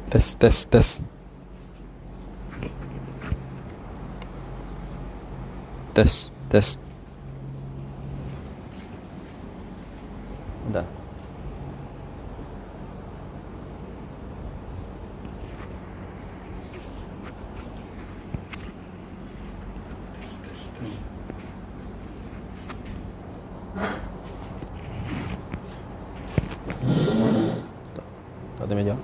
Tes, tes, tes. Tes, tes. Dah. Tak ada meja.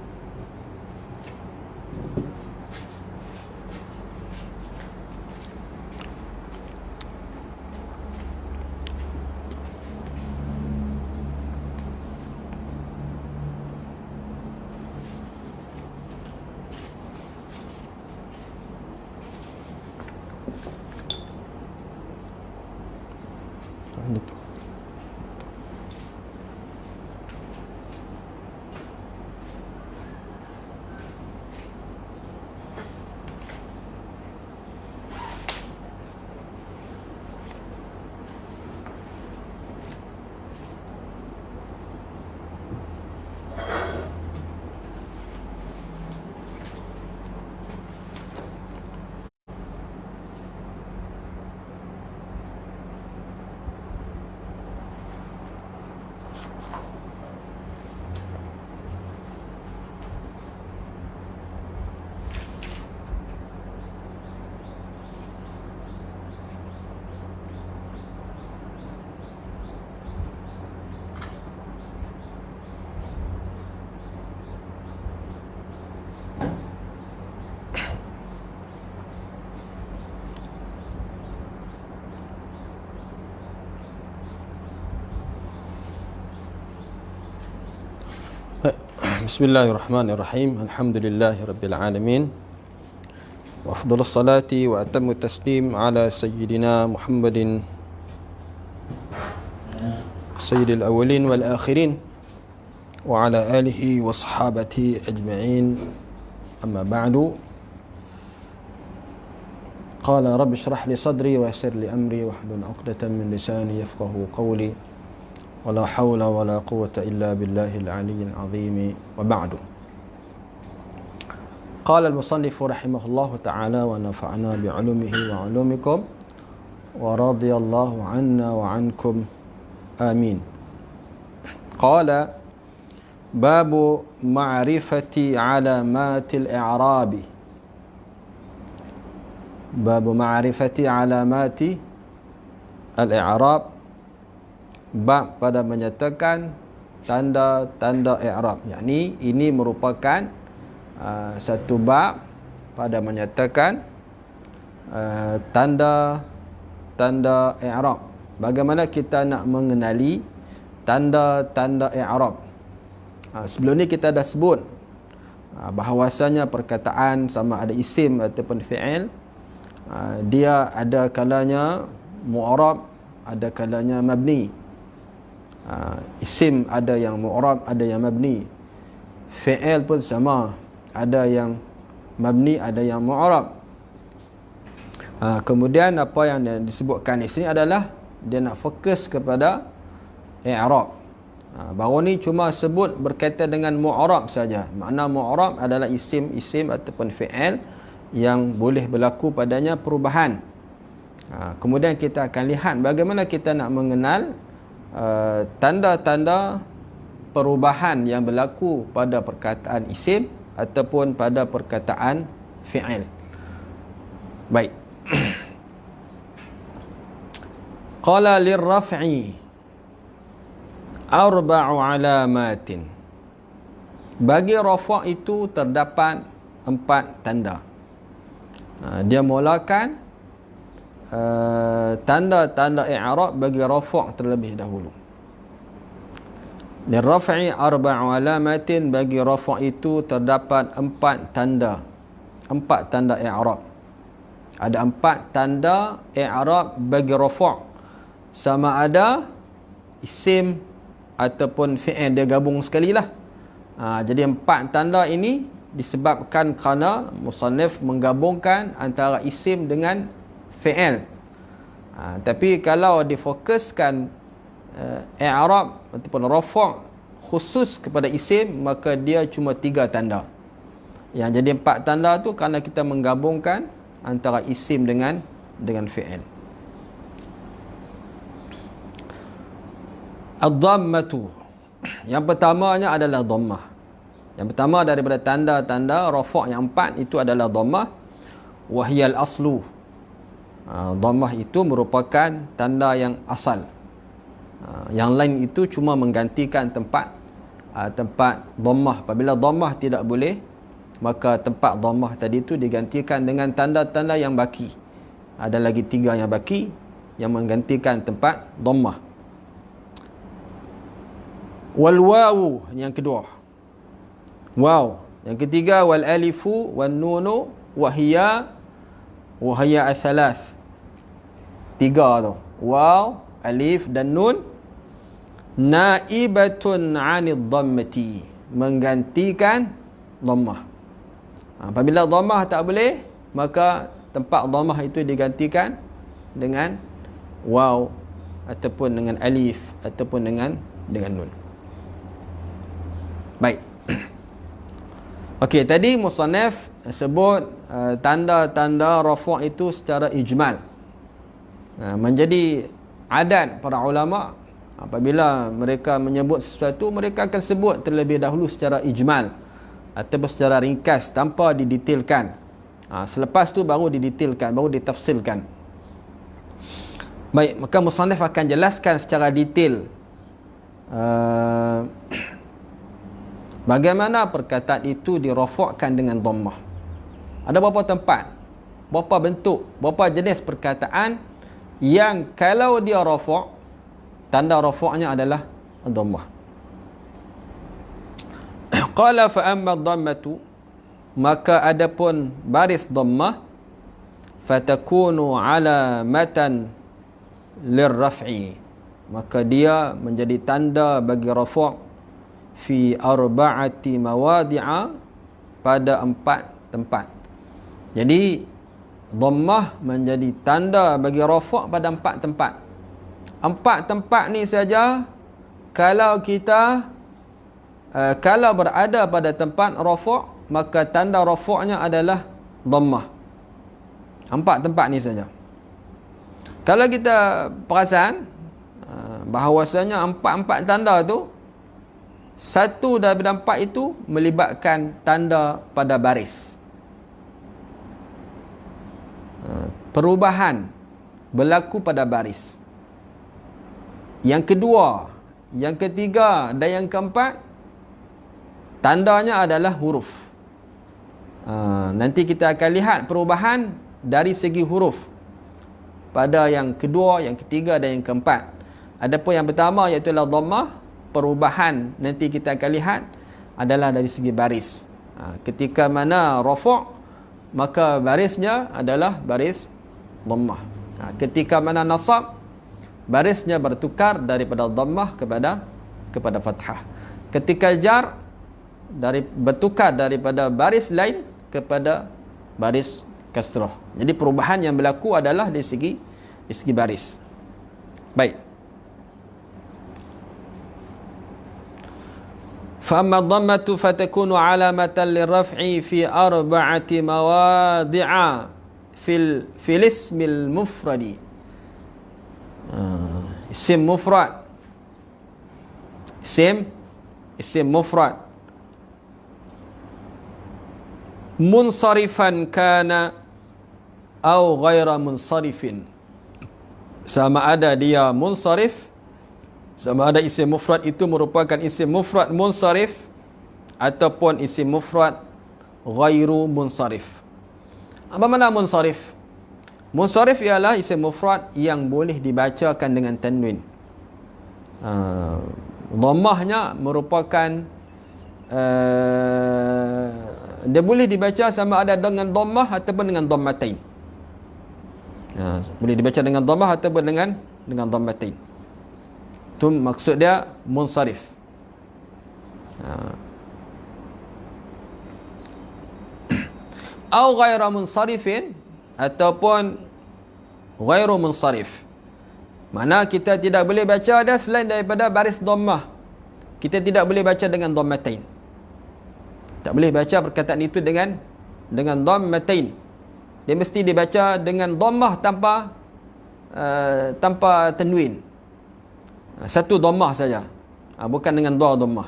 Bismillahirrahmanirrahim. Alhamdulillahirabbil alamin. Wa afdhalus salati wa atammu taslim ala sayyidina Muhammadin sayyidil awwalin wal akhirin wa ala alihi wa sahabati ajma'in. Amma ba'du. Qala rabbi shrah li sadri wa yassir li amri wahlul 'uqdatam min lisani yafqahu qawli. ولا حول ولا قوة إلا بالله العلي العظيم وبعد. قال المصنف رحمه الله تعالى ونفعنا بعلومه وعلومكم ورضي الله عنا وعنكم آمين. قال باب معرفة علامات الإعراب. باب معرفة علامات الإعراب. Bab pada menyatakan tanda-tanda i'rab. Yakni ini merupakan satu bab pada menyatakan tanda-tanda i'rab. Bagaimana kita nak mengenali tanda-tanda i'rab? Sebelum ni kita dah sebut bahawasanya perkataan sama ada isim ataupun fi'il, dia ada kalanya mu'rab, ada kalanya mabni. Isim ada yang mu'rab, ada yang mabni. Fi'il pun sama, ada yang mabni, ada yang mu'rab. Kemudian apa yang disebutkan di sini adalah dia nak fokus kepada i'rab. Baru ni cuma sebut berkaitan dengan mu'rab saja. Makna mu'rab adalah isim ataupun fi'il yang boleh berlaku padanya perubahan. Kemudian kita akan lihat bagaimana kita nak mengenal tanda-tanda perubahan yang berlaku pada perkataan isim ataupun pada perkataan fi'il. Baik. Qala lirraf'i arba'u alamatin. Bagi rafa' itu terdapat 4 tanda. Dia mulakan tanda-tanda i'rab bagi rafa' terlebih dahulu. Lirraf'i arba'u alamatin. Bagi rafa' itu terdapat 4 tanda. 4 tanda i'rab. Ada 4 tanda i'rab bagi rafa'. Sama ada isim ataupun fi'il, dia gabung sekali lah. Jadi 4 tanda ini disebabkan kerana musannif menggabungkan antara isim dengan fi'il. Tapi kalau difokuskan i'rab ataupun rafa' khusus kepada isim, maka dia cuma 3 tanda. Yang jadi 4 tanda tu kerana kita menggabungkan antara isim dengan fi'il. Ad-dhammatu. Yang pertamanya adalah dhammah. Yang pertama daripada tanda-tanda rafa' yang 4 itu adalah dhammah. Wa hiyal aslu. Dhammah itu merupakan tanda yang asal. Yang lain itu cuma menggantikan tempat dhammah. Apabila dhammah tidak boleh, maka tempat dhammah tadi itu digantikan dengan tanda-tanda yang baki. Ada lagi 3 yang baki yang menggantikan tempat dhammah. Wal wawu yang kedua. Waw. Yang ketiga wal alifu wan nunu wa hiya ats-tsalath. 3 tu. Waw, alif dan nun naibatun 'anid dhammati, menggantikan dhammah. Apabila dhammah tak boleh, maka tempat dhammah itu digantikan dengan waw ataupun dengan alif ataupun dengan nun. Baik. Okey, tadi musannaf sebut tanda-tanda rafa' itu secara ijmal. Menjadi adat para ulama, apabila mereka menyebut sesuatu, mereka akan sebut terlebih dahulu secara ijmal ataupun secara ringkas tanpa didetailkan. Selepas tu baru didetailkan, baru ditafsilkan. Baik, maka musannaf akan jelaskan secara detail bagaimana perkataan itu dirafa'kan dengan dhammah. Ada berapa tempat, berapa bentuk, berapa jenis perkataan yang kalau dia rafa', tanda rafa'nya adalah dhammah. Qala fa amma dhammatu, maka adapun baris dhammah, fatakunu alamatan lirraf'i, maka dia menjadi tanda bagi rafa' fi arba'ati mawadi'a, pada 4 tempat. Jadi dhammah menjadi tanda bagi rafa' pada 4 tempat. 4 tempat ni saja kalau kita kalau berada pada tempat rafa', maka tanda rafa'nya adalah dhammah. 4 tempat ni saja. Kalau kita perasan bahawasanya 4 tanda tu, satu daripada 4 itu melibatkan tanda pada baris. Perubahan berlaku pada baris. Yang kedua, yang ketiga dan yang keempat, tandanya adalah huruf. Nanti kita akan lihat perubahan dari segi huruf pada yang kedua, yang ketiga dan yang keempat. Adapun yang pertama iaitu dhammah, perubahan nanti kita akan lihat adalah dari segi baris. Ketika mana rafa', maka barisnya adalah baris dhammah. Ketika mana nasab, barisnya bertukar daripada dhammah kepada fathah. Ketika jar, bertukar daripada baris lain kepada baris kasrah. Jadi perubahan yang berlaku adalah dari segi baris. Baik. فأما الضمة فتكون علامة للرفع في 4 مواضع في الاسم المفرد. اسم مفرد، اسم مفرد منصرفا كان أو غير منصرف. Sama ada dia munsarif, sama ada isim mufrad itu merupakan isim mufrad munsarif ataupun isim mufrad ghairu munsarif. Apa makna munsarif? Munsarif ialah isim mufrad yang boleh dibacakan dengan tanwin. Dhammahnya merupakan dia boleh dibaca sama ada dengan dhammah ataupun dengan dhammatain. Boleh dibaca dengan dhammah ataupun dengan dhammatain. Itu maksud dia munsarif. Au ghairu munsarifin, ataupun ghairu munsarif. Mana kita tidak boleh baca dia selain daripada baris dhammah. Kita tidak boleh baca dengan dhammatain. Tak boleh baca perkataan itu dengan dhammatain. Dia mesti dibaca dengan dhammah tanpa tanwin. Satu dhammah saja. Bukan dengan dua dhammah.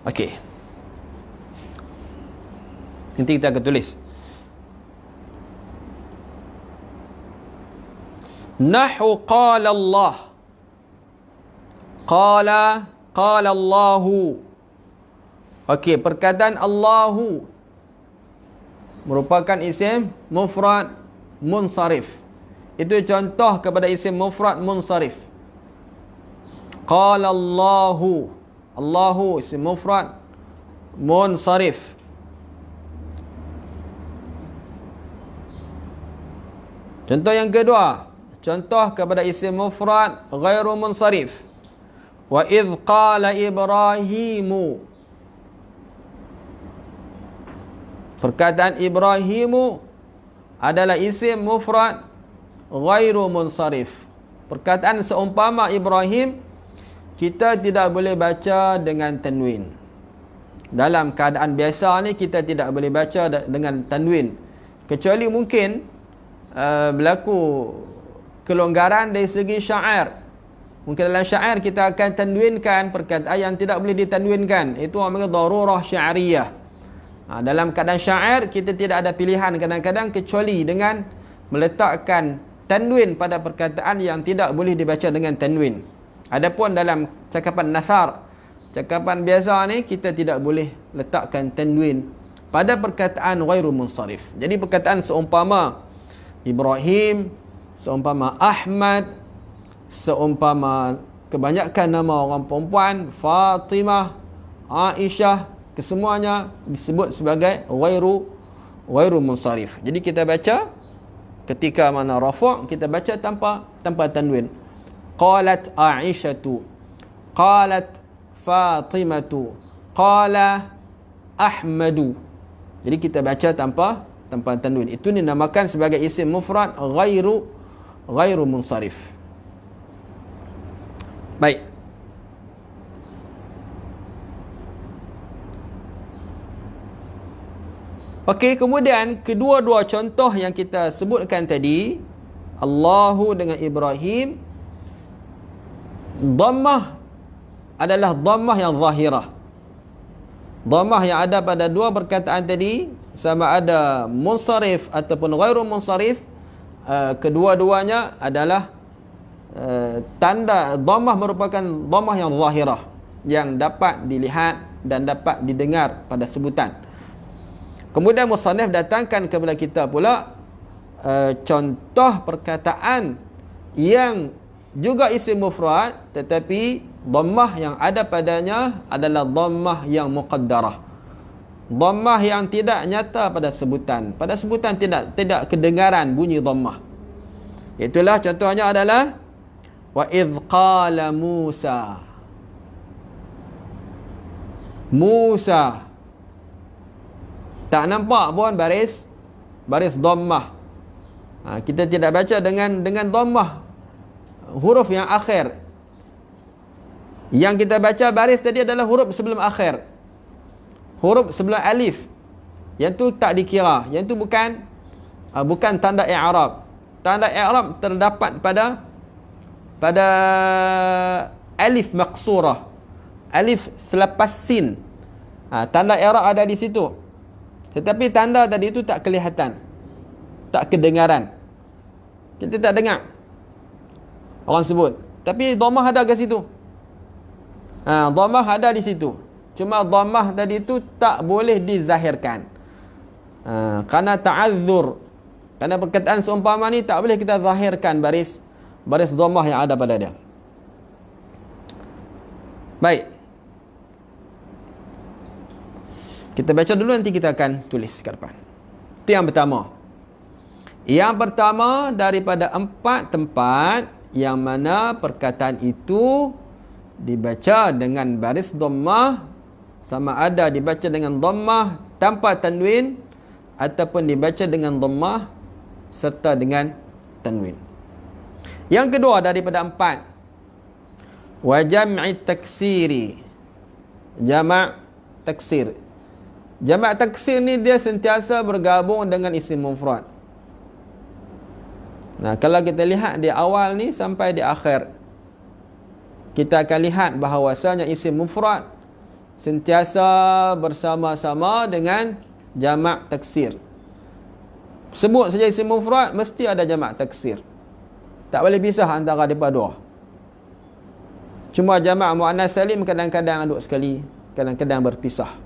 Okey. Nanti kita akan tulis. Nahu qala Allah. Qala Allahu. Okey, perkataan Allahu merupakan isim mufrad munsharif. Itu contoh kepada isim mufrad munsharif. Qala Allahu. Allahu isim mufrad munsharif. Contoh yang kedua, contoh kepada isim mufrad ghairu munsharif. Wa idh qala Ibrahimu. Perkataan Ibrahimu adalah isim mufrad ghairu munsharif. Perkataan seumpama Ibrahim, kita tidak boleh baca dengan tanwin. Dalam keadaan biasa ni kita tidak boleh baca dengan tanwin, kecuali mungkin berlaku kelonggaran dari segi syair. Mungkin dalam syair kita akan tanwinkan perkataan yang tidak boleh ditanwinkan. Itu namanya darurah syairiyah. Dalam keadaan syair kita tidak ada pilihan kadang-kadang kecuali dengan meletakkan tanwin pada perkataan yang tidak boleh dibaca dengan tanwin. Adapun dalam cakapan nathar, cakapan biasa ni, kita tidak boleh letakkan tanwin pada perkataan ghairu munsharif. Jadi perkataan seumpama Ibrahim, seumpama Ahmad, seumpama kebanyakan nama orang perempuan, Fatimah, Aisyah, kesemuanya disebut sebagai ghairu munsharif. Jadi kita baca ketika mana rafa', kita baca tanpa tanwin. Qalat Aisyatu, qalat Fatimatu, qala Ahmadu. Jadi kita baca tanpa tanwin. Itu dinamakan sebagai isim mufrad ghairu munsharif. Baik. Okey, kemudian kedua-dua contoh yang kita sebutkan tadi, Allahu dengan Ibrahim, dhammah adalah dhammah yang zahirah. Dhammah yang ada pada dua perkataan tadi, sama ada munsharif ataupun ghairu munsharif, kedua-duanya adalah tanda dhammah merupakan dhammah yang zahirah, yang dapat dilihat dan dapat didengar pada sebutan. Kemudian musannif datangkan kepada kita pula contoh perkataan yang juga isim mufrad tetapi dhammah yang ada padanya adalah dhammah yang muqaddarah. Dhammah yang tidak nyata pada sebutan. Pada sebutan tidak kedengaran bunyi dhammah. Itulah contohnya adalah wa idh qala Musa. Musa. Tak nampak pun baris dhammah. Kita tidak baca dengan dhammah huruf yang akhir. Yang kita baca baris tadi adalah huruf sebelum akhir, huruf sebelum alif. Yang tu tak dikira. Yang tu bukan tanda i'rab. Tanda i'rab terdapat pada alif maqsurah, alif selepas sin. Tanda i'rab ada di situ. Tetapi tanda tadi itu tak kelihatan, tak kedengaran. Kita tak dengar orang sebut. Tapi dhammah ada ke situ. Dhammah ada di situ. Cuma dhammah tadi itu tak boleh dizahirkan. Karena ta'adzur. Karena perkataan seumpama ni tak boleh kita zahirkan baris dhammah yang ada pada dia. Baik. Kita baca dulu, nanti kita akan tulis ke depan. Itu yang pertama. Yang pertama daripada 4 tempat yang mana perkataan itu dibaca dengan baris dhammah, sama ada dibaca dengan dhammah tanpa tanwin ataupun dibaca dengan dhammah serta dengan tanwin. Yang kedua daripada 4, wa jam'i taksiri, jama' taksir. Jamak taksir ni dia sentiasa bergabung dengan isim mufrad. Nah, kalau kita lihat di awal ni sampai di akhir, kita akan lihat bahawasanya isim mufrad sentiasa bersama-sama dengan jamak taksir. Sebut saja isim mufrad, mesti ada jamak taksir. Tak boleh pisah antara mereka dua. Cuma jamak muannas salim kadang-kadang duduk sekali, kadang-kadang berpisah.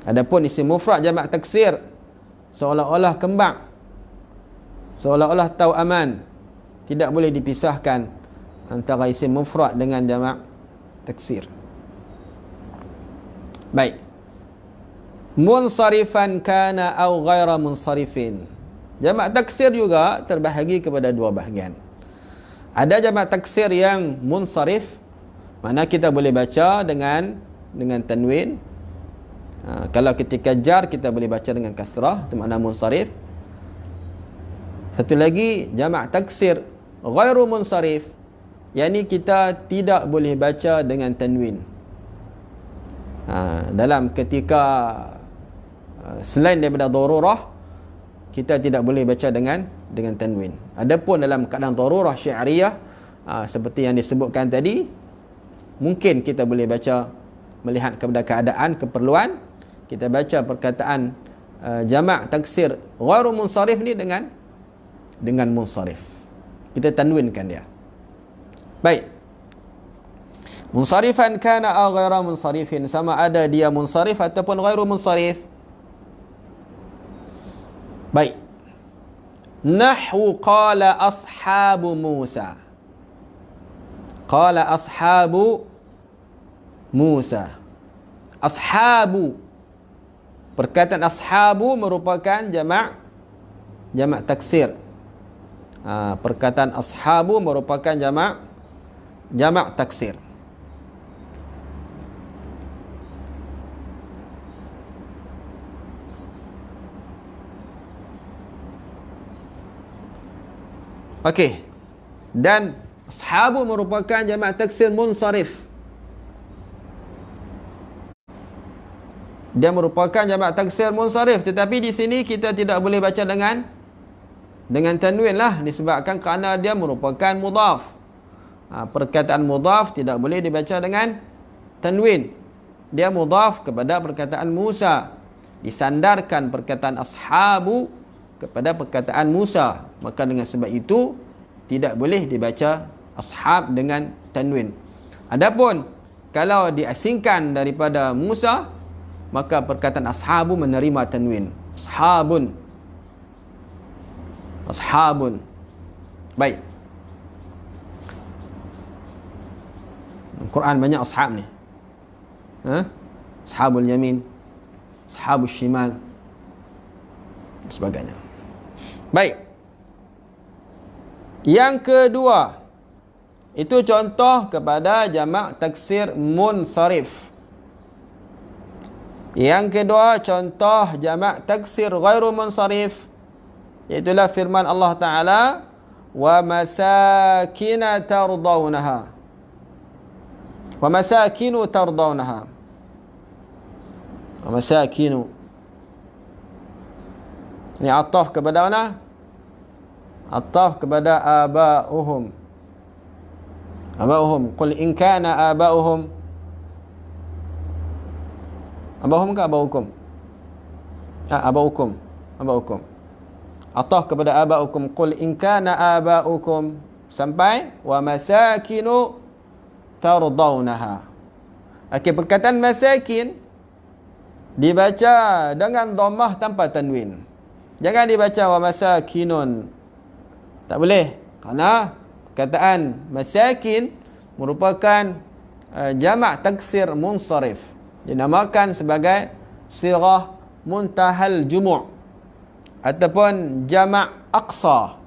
Adapun isim mufrad jamak taksir seolah-olah kembang, seolah-olah tahu aman, tidak boleh dipisahkan antara isim mufrad dengan jamak taksir. Baik. Munsarifan kana au ghaira munsarifin. Jamak taksir juga terbahagi kepada dua bahagian. Ada jamak taksir yang munsarif, mana kita boleh baca dengan tanwin. Kalau ketika jar kita boleh baca dengan kasrah, itu makna munsarif. Satu lagi jamak taksir ghairu munsarif, yakni kita tidak boleh baca dengan tanwin. Dalam ketika selain daripada darurah, kita tidak boleh baca dengan tanwin. Adapun dalam keadaan darurah syi'riyah, seperti yang disebutkan tadi, mungkin kita boleh baca melihat kepada keadaan keperluan, kita baca perkataan jamak taksir ghairu munsarif ni dengan munsarif. Kita tanwinkan dia. Baik. Munsarifan kana aw ghaira munsarifin, sama ada dia munsarif ataupun ghairu munsarif. Baik. Nahwu qala ashabu Musa. Qala ashabu Musa. Ashabu, perkataan ashabu merupakan jamak taksir. Perkataan ashabu merupakan jamak taksir. Okey. Dan ashabu merupakan jamak taksir munsarif. Dia merupakan jamak taksir munsarif, tetapi di sini kita tidak boleh baca dengan tanwin lah, disebabkan kerana dia merupakan mudhaf. Perkataan mudhaf tidak boleh dibaca dengan tanwin. Dia mudhaf kepada perkataan Musa. Disandarkan perkataan ashabu kepada perkataan Musa. Maka dengan sebab itu tidak boleh dibaca ashab dengan tanwin. Adapun kalau diasingkan daripada Musa, maka perkataan ashabu menerima tanwin. Ashabun. Baik. Al-Quran banyak ashab ni. Ashabul yamin, ashabul shimal, dan sebagainya. Baik. Yang kedua, itu contoh kepada jamak taksir munsarif. Yang kedua contoh jamak taksir ghairu munsarif, iaitulah firman Allah Ta'ala, wa masakina tardawnaha. Wa masakinu tardawnaha. Wa masakinu. Ini ataf kepada mana? Ataf kepada aba'uhum. Aba'uhum. Qul in kana aba'uhum. Aba'uhum ke aba'ukum? Aba'ukum. Aba'ukum. Ataf kepada aba'ukum. Qul in kana aba'ukum. Sampai wa masakinu tardawnaha. Okey, perkataan masakin dibaca dengan dhammah tanpa tanwin. Jangan dibaca wa masakinun. Tak boleh. Kerana perkataan masakin merupakan jamak taksir munsarif. Dinamakan sebagai sirah muntahal jumu' ataupun jamak aqsa,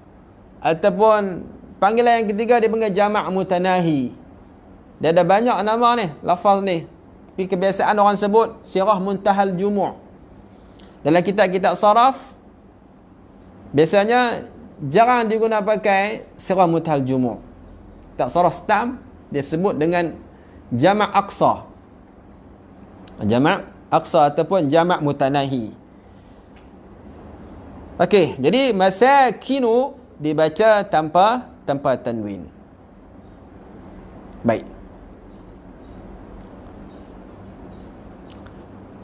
ataupun panggilan yang ketiga dipanggil jamak mutanahi. Dia ada banyak nama ni, lafaz ni. Tapi kebiasaan orang sebut sirah muntahal jumu'. Dalam kitab-kitab saraf biasanya jarang digunakan pakai sirah muntahal jumu'. Tak saraf stam dia sebut dengan jamak aqsa. Jamak aqsa ataupun jamak mutanahi. Okey, jadi masakinu dibaca tanpa tanwin. Baik.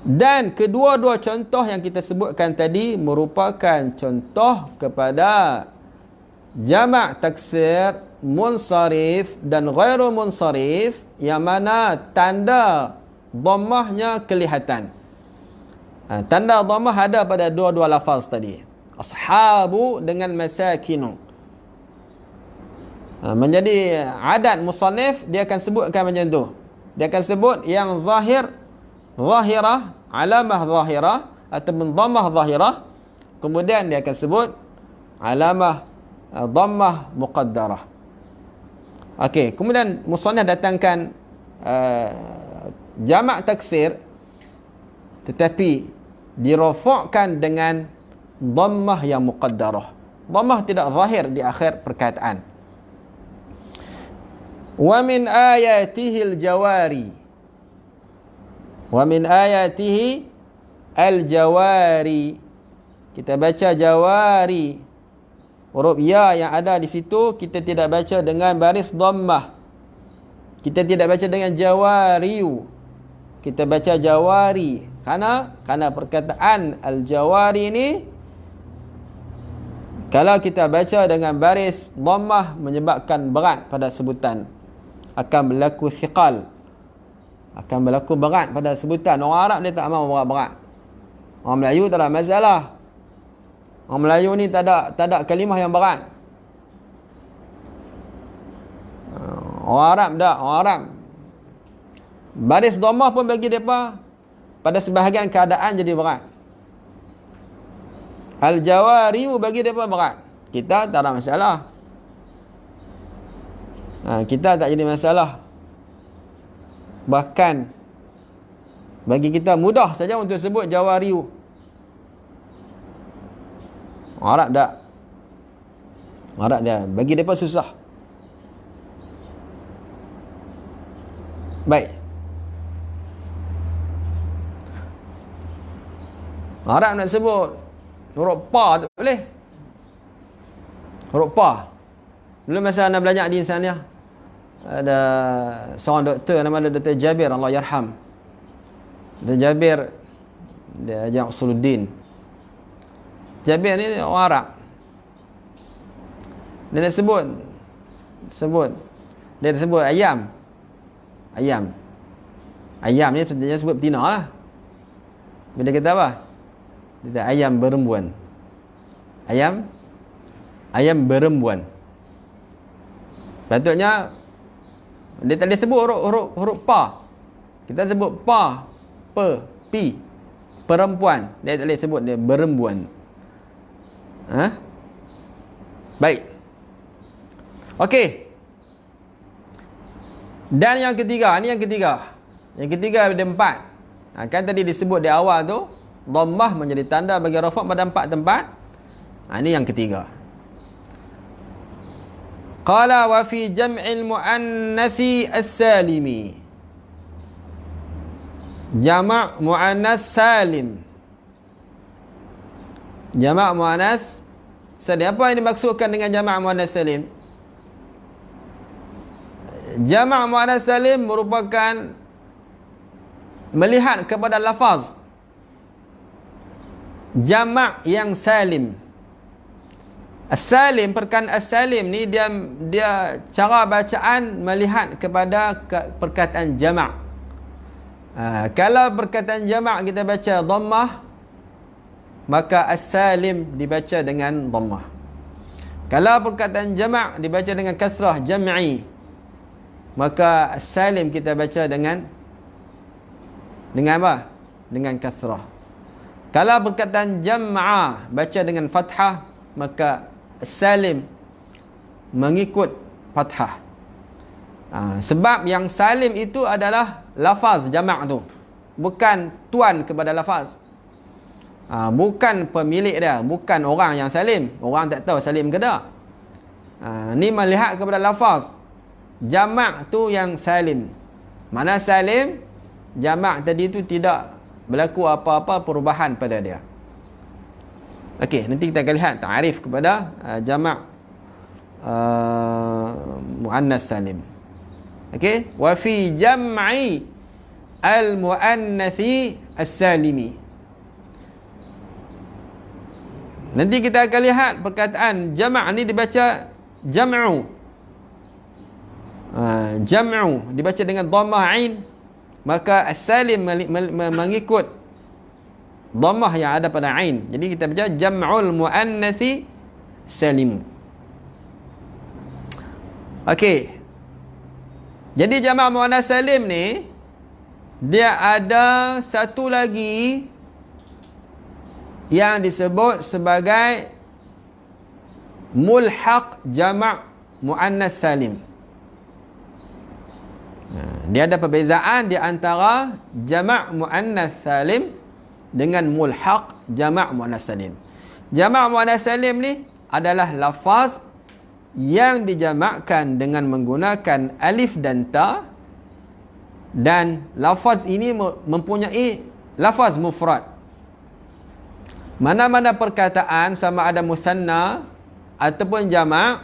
Dan kedua-dua contoh yang kita sebutkan tadi merupakan contoh kepada jamak taksir munsharif dan ghairu munsharif yang mana tanda dhammahnya kelihatan. Tanda dhammah ada pada dua-dua lafaz tadi. Ashabu dengan masakinu. Menjadi adat musannif dia akan sebutkan macam tu. Dia akan sebut yang zahirah, alamah zahirah ataupun dhammah zahirah. Kemudian dia akan sebut alamah dhammah muqaddarah. Okey, kemudian musannif datangkan jamak taksir tetapi dirafa'kan dengan dhammah yang muqaddarah. Dhammah tidak zahir di akhir perkataan. Wa min ayatihi al-jawari. Wa min ayatihi al-jawari. Kita baca jawari. Huruf ya yang ada di situ kita tidak baca dengan baris dhammah. Kita tidak baca dengan jawariyu. Kita baca jawari. Karena perkataan al-jawari ini kalau kita baca dengan baris dhammah menyebabkan berat pada sebutan. Akan berlaku thiqal. Akan berlaku berat pada sebutan. Orang Arab dia tak mahu berat-berat. Orang Melayu tak ada masalah. Orang Melayu ni tak ada kalimah yang berat. Orang Arab tak. Orang Arab baris dhammah pun bagi mereka pada sebahagian keadaan jadi berat. Al-jawariyu bagi mereka berat. Kita tak ada masalah. Kita tak jadi masalah. Bahkan bagi kita mudah saja untuk sebut jawariyu. Arab tak. Arab dia bagi mereka susah. Baik. Arab nak sebut huruf pa tak boleh. Huruf pa. Dulu masa anak belajar di Insaniah, ada seorang doktor nama dia Dr. Jabir, Allah yarham. Dr. Jabir dia ajar Usuluddin. Jabir ni orang Arab. Dia nak sebut dia sebut ayam. Ayam ni dia sebut betina lah. Bila kata apa? Dia kata ayam berembuan. Ayam berembuan. Patutnya dia tak boleh sebut huruf pa. Kita sebut pa, pi. Perempuan. Dia tak boleh sebut dia berembuan. Baik. Okey. Dan yang ketiga, ni yang ketiga. Yang ketiga ada 4. Kan tadi disebut di awal tu dhammah menjadi tanda bagi rafa' pada 4 tempat. Ini yang ketiga. Qala wa fi jam'il muannathi as-salimi. Jama' muannas salim. Jama' muannas salim. Apa yang dimaksudkan dengan jama' muannas salim? Jama' muannas salim merupakan melihat kepada lafaz jama' yang salim. As-salim, perkataan as-salim ni dia cara bacaan melihat kepada perkataan jama'. Kalau perkataan jama' kita baca dhammah, maka as-salim dibaca dengan dhammah. Kalau perkataan jama' dibaca dengan kasrah jam'i, maka as-salim kita baca dengan apa? Dengan kasrah. Kalau perkataan jam'a baca dengan fathah, maka salim mengikut fathah. Sebab yang salim itu adalah lafaz jamak tu, bukan tuan kepada lafaz. Bukan pemilik dia, bukan orang yang salim. Orang tak tahu salim ke tak. Ni melihat kepada lafaz jamak tu yang salim. Mana salim? jamak tadi itu tidak berlaku apa-apa perubahan pada dia. Okey, nanti kita akan lihat ta'rif kepada jamak muannas salim. Okey, wa fi jam'i al-muannathi as-salimi. Nanti kita akan lihat perkataan jamak ni dibaca jam'u. Jam'u dibaca dengan dhammah ain, maka as-salim mengikut dhammah yang ada pada ain. Jadi kita baca jam'ul muannatsi salim. Okey. Jadi jamak muannas salim ni dia ada satu lagi yang disebut sebagai mulhaq jamak muannas salim. Dia ada perbezaan di antara jamak muannas salim dengan mulhaq jamak muannas salim. Jamak muannas salim ni adalah lafaz yang dijamakkan dengan menggunakan alif dan ta, dan lafaz ini mempunyai lafaz mufrad. Mana-mana perkataan sama ada musanna ataupun jamak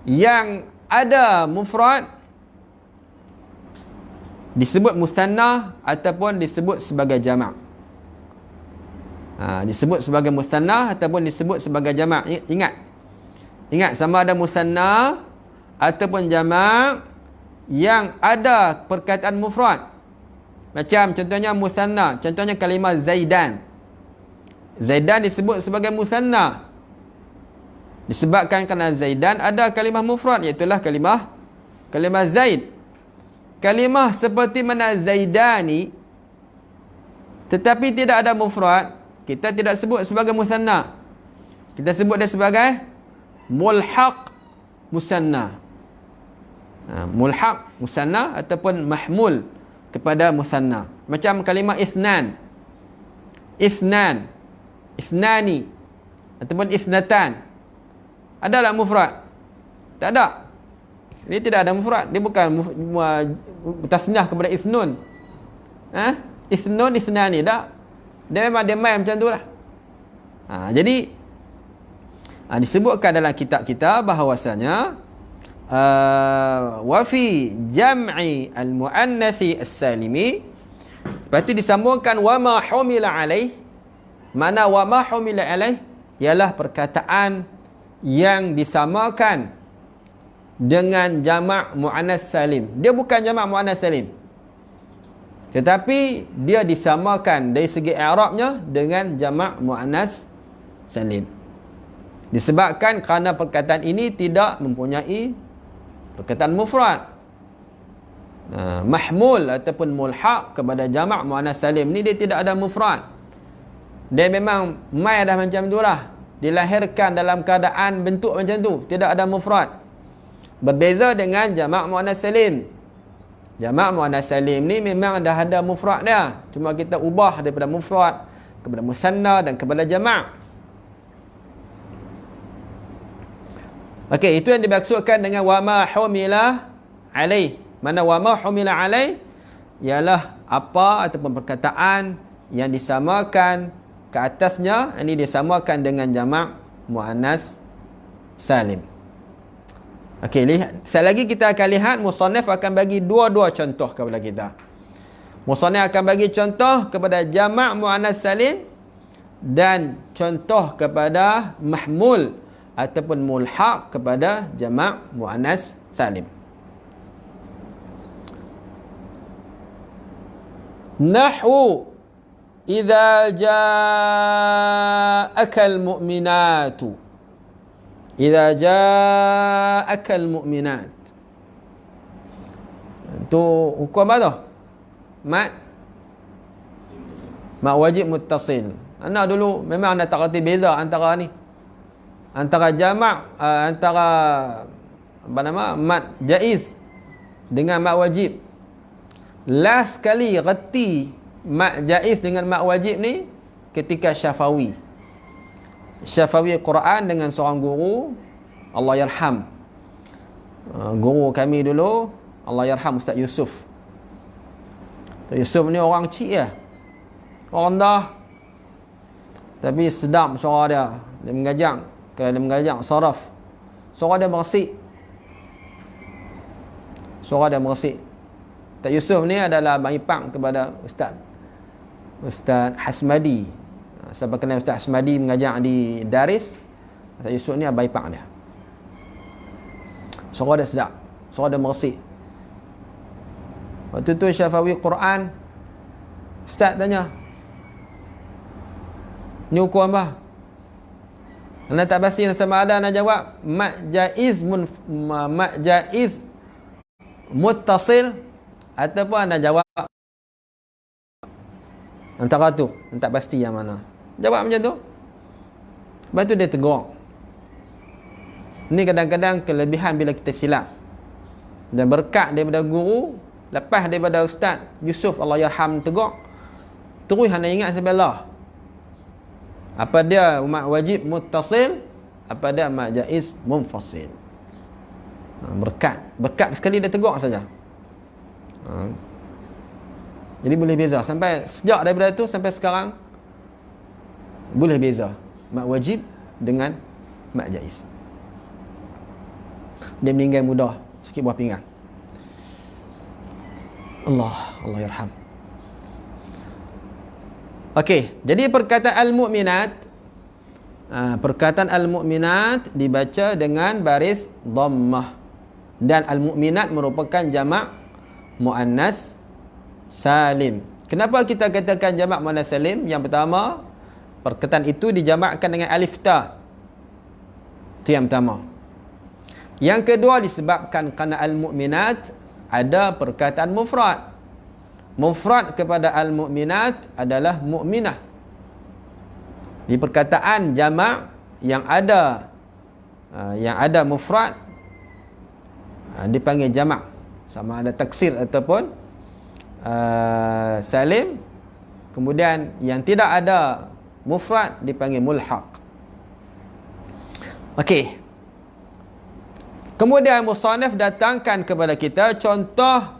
yang ada mufrad disebut musanna ataupun disebut sebagai jamak. Disebut sebagai musanna ataupun disebut sebagai jamak. Ingat, sama ada musanna ataupun jamak yang ada perkataan mufrad. Macam contohnya musanna, contohnya kalimah Zaidan. Zaidan disebut sebagai musanna disebabkan kerana Zaidan ada kalimah mufrad, iaitu kalimah Zaid. Kalimah seperti mana Zaidani tetapi tidak ada mufrad, kita tidak sebut sebagai musanna. Kita sebut dia sebagai mulhaq musanna. Mulhaq musanna ataupun mahmul kepada musanna. Macam kalimah ithnan, ithnani ataupun ithnatan. Ada tak mufrad? Tak ada. Dia tidak ada mufrad. Dia bukan tasniah kepada ithnun. Ithnun, ithnani. Tak. Dia memang dia main macam tu lah. Jadi disebutkan dalam kitab kita bahawasanya wa fi jam'i al-muannathi as-salimi, lepas tu disambungkan wa ma humila alaih. Mana wa ma humila alaih ialah perkataan yang disamakan dengan jamak muannas salim. Dia bukan jamak muannas salim, tetapi dia disamakan dari segi i'rabnya dengan jamak muannas salim. Disebabkan kerana perkataan ini tidak mempunyai perkataan mufrad. Mahmul ataupun mulhaq kepada jamak muannas salim ni dia tidak ada mufrad. Dia memang mai dah macam itulah. Dilahirkan dalam keadaan bentuk macam tu, tidak ada mufrad. Berbeza dengan jamak muannas salim. Jamak muannas salim ni memang dah ada mufrad dia, cuma kita ubah daripada mufrad kepada musanna dan kepada jamak. Okey, itu yang dimaksudkan dengan wa ma humila alaih. Mana wa ma humila alaih ialah apa ataupun perkataan yang disamakan ke atasnya, ini disamakan dengan jamak muannas salim. Okey, sekali lagi kita akan lihat musannif akan bagi dua-dua contoh kepada kita. Musannif akan bagi contoh kepada jamak muannas salim dan contoh kepada mahmul ataupun mulhaq kepada jamak muannas salim. Nahwu idza ja'aka al-mu'minatu. Idza ja'aka al-mu'minat. Itu hukum apa tu? Mat wajib muttasil. Ana dulu memang anda tak reti beza antara ni. Antara jamak antara mat jaiz dengan mat wajib. Last kali reti mat jaiz dengan mat wajib ni ketika Syafawi Quran dengan seorang guru, Allah yarham, guru kami dulu, Allah yarham, Ustaz Yusuf. Tok Yusuf ni orang cik ya. Orang rendah. Tapi sedap suara dia. Dia mengajak. Kalau dia mengajak saraf. Suara dia meresik. Suara dia meresik. Tok Yusuf ni adalah abang ipar kepada Ustaz Hasmadi. Siapa kenal Ustaz Hasmadi mengajar di Daris, Tok Yusuf ni abang ipar dia. Suara dia sedap. Suara dia meresik. Waktu tu Syafawi Quran, Ustaz tanya, ni ukur apa? Anda tak pasti sama ada nak jawab mak jaiz muttasil ataupun anda jawab antara tu, tak pasti yang mana. Jawab macam tu. Lepas tu dia tegur. Ni kadang-kadang kelebihan bila kita silap. Dan berkat daripada guru, lepas daripada Ustaz Yusuf Allah yarham tegur, terus hanya ingat sebelah. Apa dia mak wajib muttasil, apa dia mak jaiz munfasil. Berkat sekali dia tegur saja. Jadi boleh beza sampai sejak daripada tu sampai sekarang, boleh beza mak wajib dengan mak jaiz. Dia meninggal muda, sikit buah pinggang. Allah yarham. Okey, jadi perkataan al-mu'minat, perkataan al-mu'minat dibaca dengan baris dhammah, dan al-mu'minat merupakan jamak muannas salim. Kenapa kita katakan jamak muannas salim? Yang pertama, perkataan itu dijamakkan dengan alif ta. Itu yang pertama. Yang kedua, disebabkan kerana al-mu'minat ada perkataan mufrad. Mufrad kepada al-mu'minat adalah mu'minah. Di perkataan jamak yang ada mufrad dipanggil jamak, sama ada taksir ataupun salim. Kemudian yang tidak ada mufrad dipanggil mulhaq. Okey. Kemudian musannaf datangkan kepada kita contoh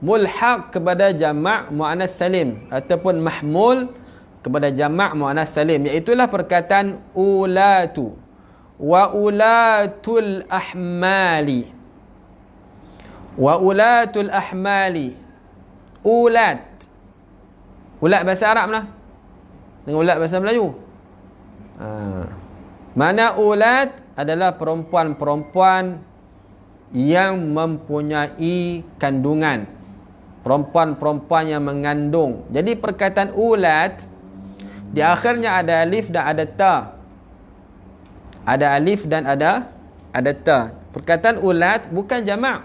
mulhaq kepada jamak muannas salim ataupun mahmul kepada jamak muannas salim, iaitulah perkataan ulatu wa ulatul ahmali. Wa ulatul ahmali. Ulat bahasa Arab lah dengan ulat bahasa Melayu. Mana ulat adalah perempuan-perempuan yang mempunyai kandungan, perempuan-perempuan yang mengandung. Jadi perkataan ulat di akhirnya ada alif dan ada ta. Ada alif dan ada ta. Perkataan ulat bukan jamak.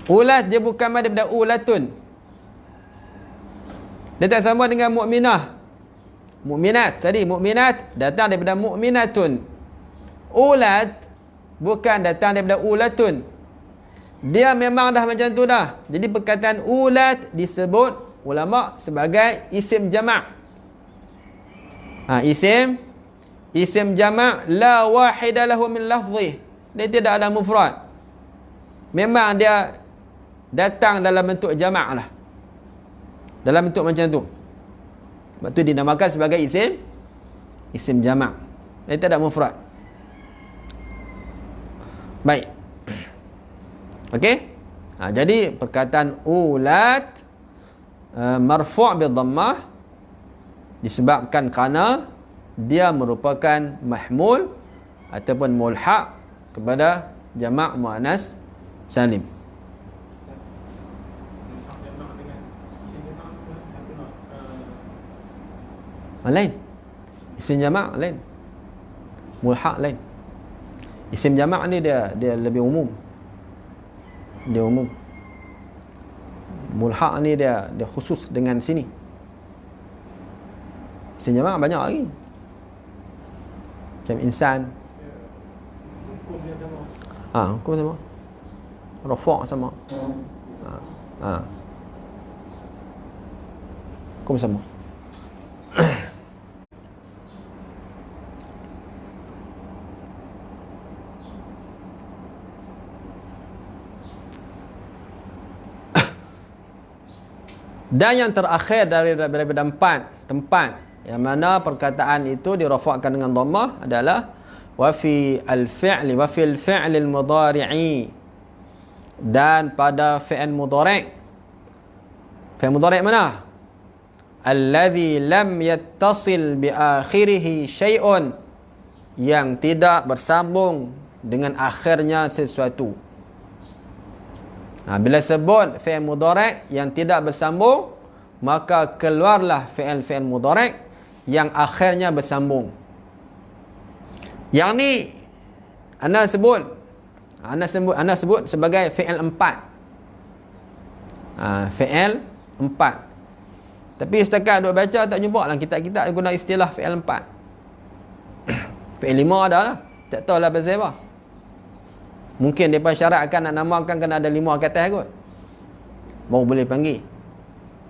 Ulat dia bukan daripada ulatun. Dia tak sama dengan mukminah. Mukminat tadi, mukminat datang daripada mukminatun. Ulat bukan datang daripada ulatun. Dia memang dah macam tu dah. Jadi perkataan ulat disebut ulama sebagai isim jamak. Isim jamak la wahida lahu min lafzih. Dia tidak ada mufrad. Memang dia datang dalam bentuk jamak lah. Dalam bentuk macam tu. Sebab tu dinamakan sebagai isim jamak. Dia tak ada mufrad. Baik. Okey? Jadi perkataan ulat marfu' bi dhammah disebabkan kerana dia merupakan mahmul ataupun mulhaq kepada jamak muannas salim. Lain. Isim jamak lain. Mulhaq lain. Isim jamak ni dia lebih umum. Dia umum. Mulhaq ni dia khusus dengan sini. Isim jamak banyak lagi. Macam insan. Hukum dia sama. Hukum sama. Rafa' sama. Hukum sama. Dan yang terakhir daripada 4 tempat yang mana perkataan itu dirafakkan dengan dhammah adalah wa fi al-fi'li wa fil fi'li al-mudhari'i, dan pada fi'il mudhari'. Fi'il mudhari' mana? Alladhi lam yattasil bi akhirih syai'un, yang tidak bersambung dengan akhirnya sesuatu. Bila sebut fi'il mudhari' yang tidak bersambung, maka keluarlah fi'il mudhari' yang akhirnya bersambung. Yang ni ana sebut sebagai fi'il 4. Fi'il 4. Tapi setakat duk baca tak jumpa dalam kitab-kitab guna istilah fi'il 4. Fi'il 5 ada lah, tak tahulah pasal apa. Mungkin mereka syaratkan nak namakan kena ada 5 ke atas kot, baru boleh panggil.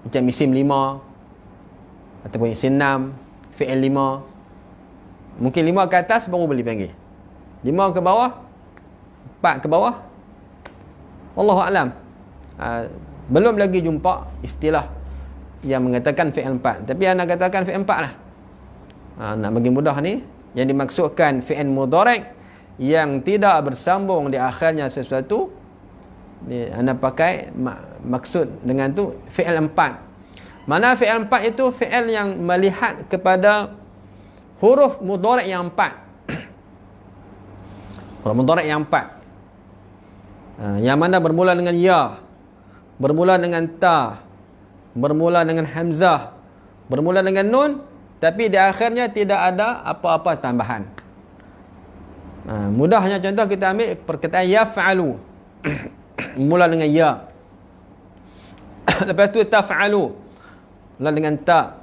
Macam isim 5 ataupun isim 6, fi'il 5. Mungkin 5 ke atas baru boleh panggil. 5 ke bawah, 4 ke bawah, wallahu a'lam. Belum lagi jumpa istilah yang mengatakan fi'il 4. Tapi anda katakan fi'il 4 lah. Nak bagi mudah ni, yang dimaksudkan fi'il mudhari' yang tidak bersambung di akhirnya sesuatu, anda pakai maksud dengan tu fi'il 4. Mana fi'il 4 itu fi'il yang melihat kepada huruf mudhari' yang 4. Huruf mudhari' yang 4. Yang mana bermula dengan ya, bermula dengan ta, bermula dengan hamzah, bermula dengan nun, tapi di akhirnya tidak ada apa-apa tambahan. Mudahnya contoh kita ambil perkataan yaf'alu. Mula dengan ya. Lepas tu taf'alu, mula dengan ta.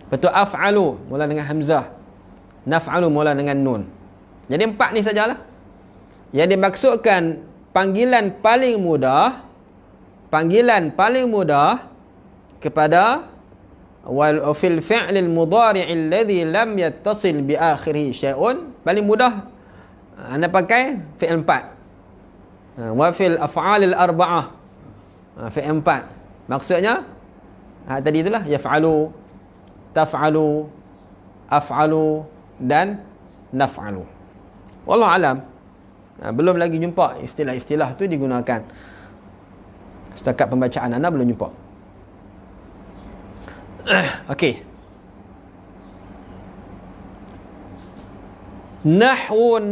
Lepas tu af'alu, mula dengan hamzah. Naf'alu, mula dengan nun. Jadi 4 ni sajalah. Yang dimaksudkan panggilan paling mudah kepada wal fil fi'lil mudhari' alladhi lam yattasil bi akhirih syai'un, paling mudah anda pakai fi'il 4. Wa fil af'alil arba'ah, fi'il 4. Maksudnya tadi itulah yaf'alu, taf'alu, af'alu dan naf'alu. Wallahu alam. Belum lagi jumpa istilah-istilah tu digunakan. Setakat pembacaan anda belum jumpa. Okey. Nahwu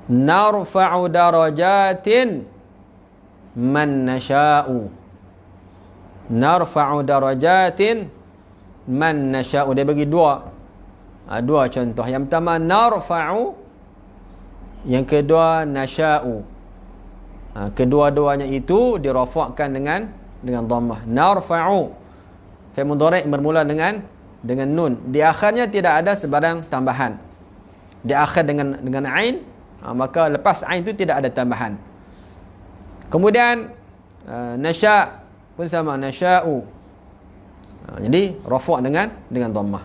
narfa'u darajatin man nasha'u. Narfa'u darajatin man nasha'u. Dia bagi dua contoh. Yang pertama narfa'u, yang kedua nasha'u. Kedua-duanya itu dirafakkan dengan dhammah. Narfa'u, fi'il mudhari' bermula dengan nun. Di akhirnya tidak ada sebarang tambahan. Di akhir dengan ain, maka lepas ain itu tidak ada tambahan. Kemudian nasya' pun sama, nasya'u. Jadi rafa' dengan dhammah.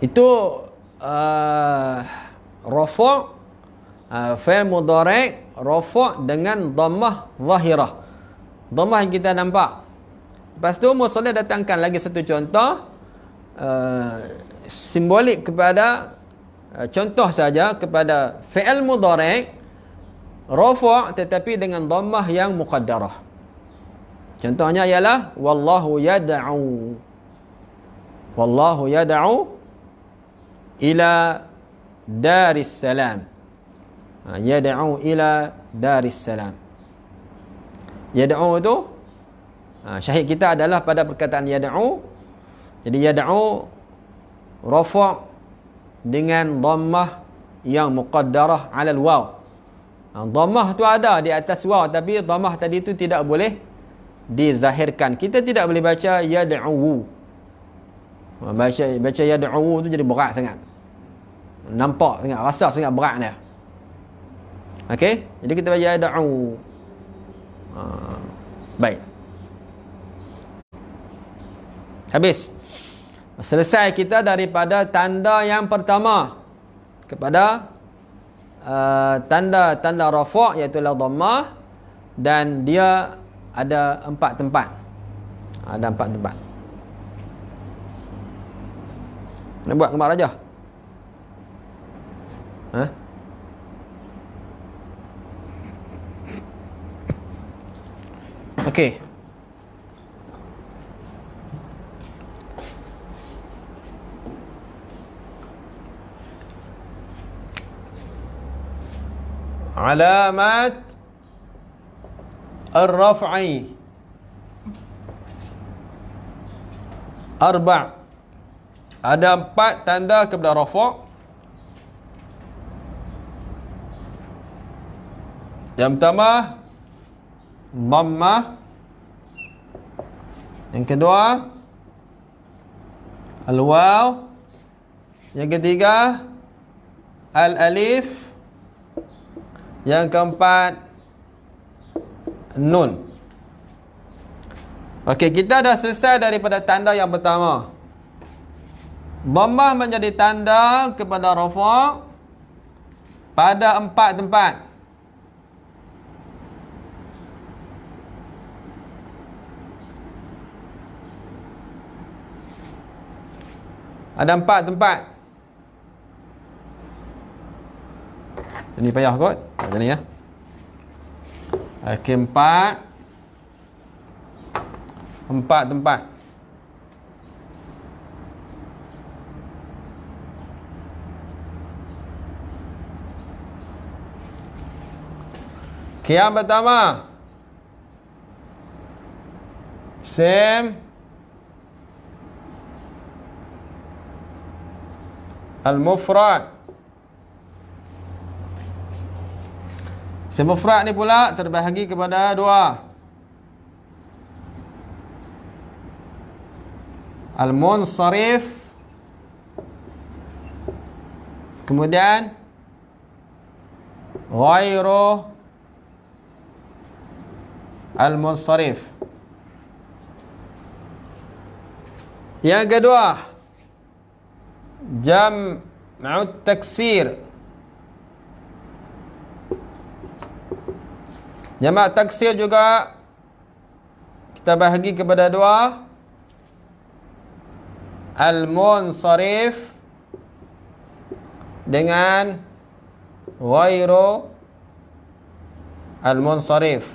Itu rafa' fi'il mudhari' rafa' dengan dhammah zahirah. Dhammah yang kita nampak. Lepas tu musannif datangkan lagi satu contoh simbolik kepada contoh saja kepada fi'il mudhari' rafa' tetapi dengan dhammah yang muqaddarah. Contohnya ialah wallahu yad'u. Wallahu yad'u ila daris salam. Yad'u ila daris salam. Yad'u itu syahid kita adalah pada perkataan yad'u. Jadi yad'u rafa' dengan dhammah yang muqaddarah 'ala al-waw. Dhammah tu ada di atas waw, tapi dhammah tadi itu tidak boleh dizahirkan. Kita tidak boleh baca yad'u. Baca yad'u tu jadi berat sangat. Nampak sangat, rasa sangat berat dia. Okey, jadi kita baca yad'u. Baik. Habis. Selesai kita daripada tanda yang pertama kepada tanda rafa' iaitu la dhammah, dan dia ada 4 tempat. Ada 4 tempat. Nak buat gambar rajah? Ha? Okey. Alamat ar-raf'i arba'. Ada 4 tanda kepada rafa'. Yang pertama dhammah. Yang kedua al-waw. Yang ketiga al-alif. Yang keempat nun. Okey, kita dah selesai daripada tanda yang pertama. Dhammah menjadi tanda kepada rafa' pada 4 tempat. Ada 4 tempat. Ini payah kot. Macam ni ya. Okey, 4 tempat. Okey, yang pertama Sim al-mufrad. Sim mufrad ni pula terbahagi kepada 2. Al-munsharif, kemudian ghairu al-munsharif. Yang kedua jam'ut taksir. Jamak taksir juga kita bahagi kepada 2. Al-munsharif dengan ghairu al-munsharif.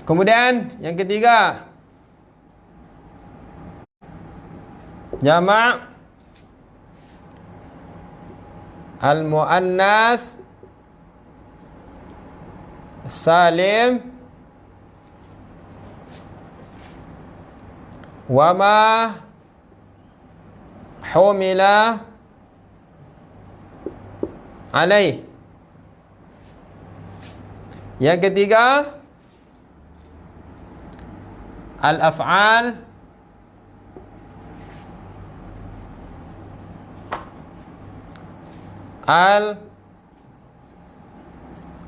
Kemudian yang ketiga jamak al-muannas salim wa ma humila alaih. Yang ketiga al-af'al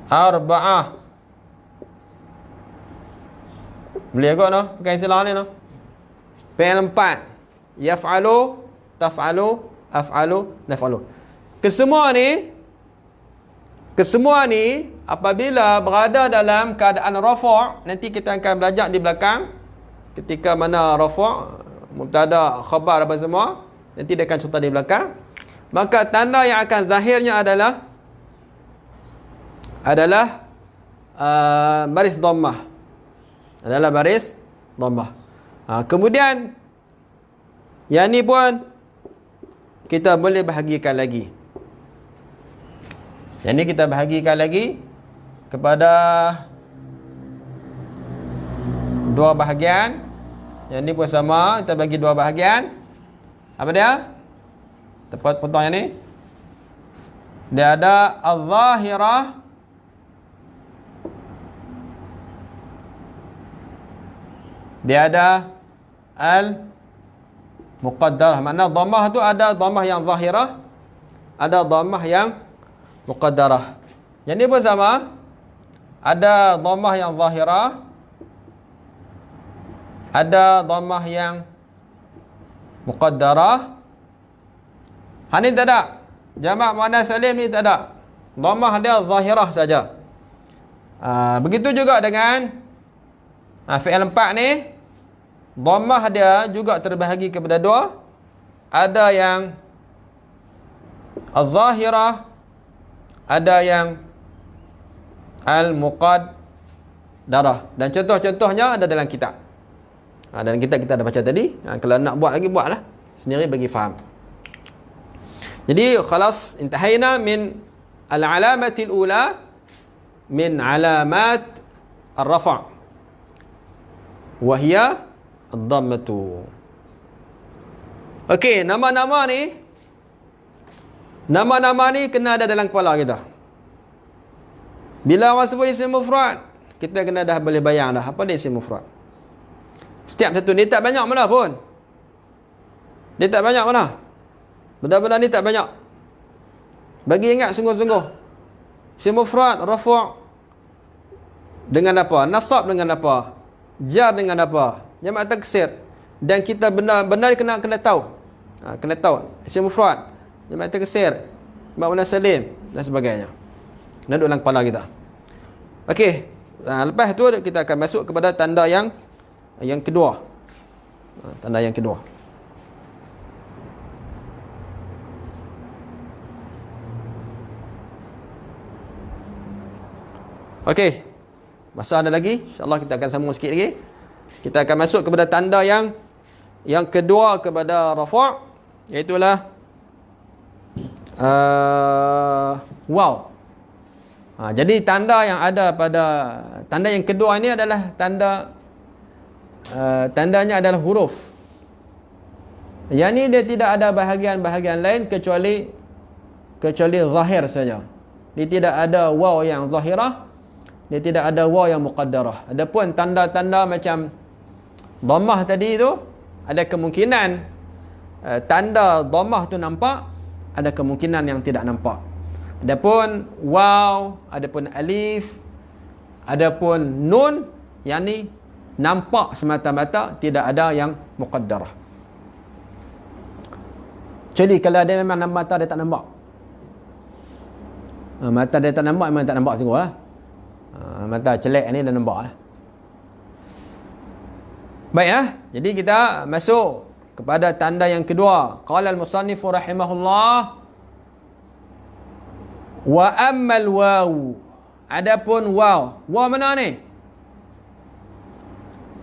al-arba'ah. Boleh agak no? Pakai istilah ni no? Fi'il 4. Yaf'alu, taf'alu, af'alu, naf'alu. Kesemua ni apabila berada dalam keadaan rafa', nanti kita akan belajar di belakang ketika mana rafa', mubtada, khabar apa semua, nanti dia akan serta di belakang. Maka tanda yang akan zahirnya adalah baris dhammah. Adalah baris dhammah. Kemudian yang ni pun kita boleh bahagikan lagi. Yang ni kita bahagikan lagi kepada 2 bahagian. Yang ni pun sama, kita bagi 2 bahagian. Apa dia? Tepat potong yang ni. Dia ada al-zahirah, dia ada al-muqaddarah. Makna dhammah tu ada dhammah yang zahirah, ada dhammah yang muqaddarah. Yang ni pun sama. Ada dhammah yang zahirah, ada dhammah yang muqaddarah. Ni tak ada. Jamak muannas salim ni tak ada. Dhammah dia zahirah saja. Begitu juga dengan fi'il 4 ni, dhammah dia juga terbahagi kepada dua. Ada yang az-zahirah, ada yang al-muqaddarah. Dan contoh-contohnya ada dalam kitab. Dalam kitab kita ada baca tadi. Kalau nak buat lagi, buatlah sendiri bagi faham. Jadi khalas intahayna min al-alamatil ula min alamat ar-rafa' wa hiya ad-dhammatu. Okey, nama-nama ni kena ada dalam kepala kita. Bila orang sebut isim mufrad, kita kena dah boleh bayang dah apa dia isim mufrad. Setiap satu ni tak banyak mana pun. Dia tak banyak mana. Benda-benda ni tak banyak. Bagi ingat sungguh-sungguh. Isim mufrad, rafa' dengan apa? Nasab dengan apa? Jar dengan apa? Jamak taksir. Dan kita benar-benar kena tahu. Kena tahu. Isim mufrad, jamak taksir, muannas salim dan sebagainya. Duduk dalam kepala kita. Okey. Lepas tu kita akan masuk kepada tanda yang kedua. Tanda yang kedua. Okey. Masa ada lagi, insya-Allah kita akan sambung sikit lagi. Kita akan masuk kepada tanda yang kedua kepada rafa', iaitu waw. Jadi tanda yang ada pada tanda yang kedua ini adalah tandanya adalah huruf. Yang ni dia tidak ada bahagian-bahagian lain kecuali zahir saja. Dia tidak ada waw yang zahirah, dia tidak ada waw yang muqaddarah. Adapun tanda-tanda macam dhammah tadi tu, ada kemungkinan tanda dhammah tu nampak, ada kemungkinan yang tidak nampak. Adapun waw, adapun alif, adapun nun, yang ni nampak semata-mata, tidak ada yang muqaddarah. Jadi kalau dia memang mata dia tak nampak, mata dia tak nampak, memang tak nampak sungguh lah. Mata celek ni dah nampak lah. Baik jadi kita masuk kepada tanda yang kedua. Qala al-musannif rahimahullah, wa ammal waw. Adapun waw. Waw mana ni?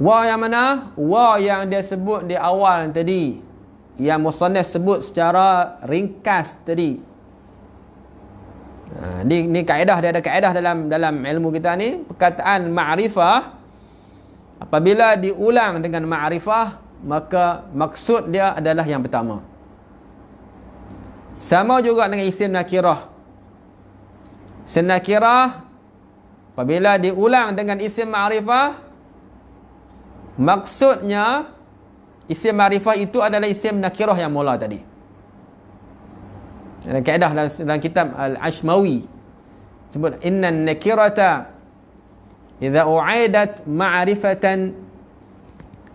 Waw yang mana? Waw yang dia sebut di awal tadi, yang musannif sebut secara ringkas tadi. Ni kaedah, dia ada kaedah dalam ilmu kita ni. Perkataan ma'rifah apabila diulang dengan ma'rifah, maka maksud dia adalah yang pertama. Sama juga dengan isim nakirah. Isim nakirah apabila diulang dengan isim ma'rifah, maksudnya isim ma'rifah itu adalah isim nakirah yang mula tadi. Kaedah dalam kitab Al-Ashmawi sebut inna nakirata idza u'idat ma'rifatan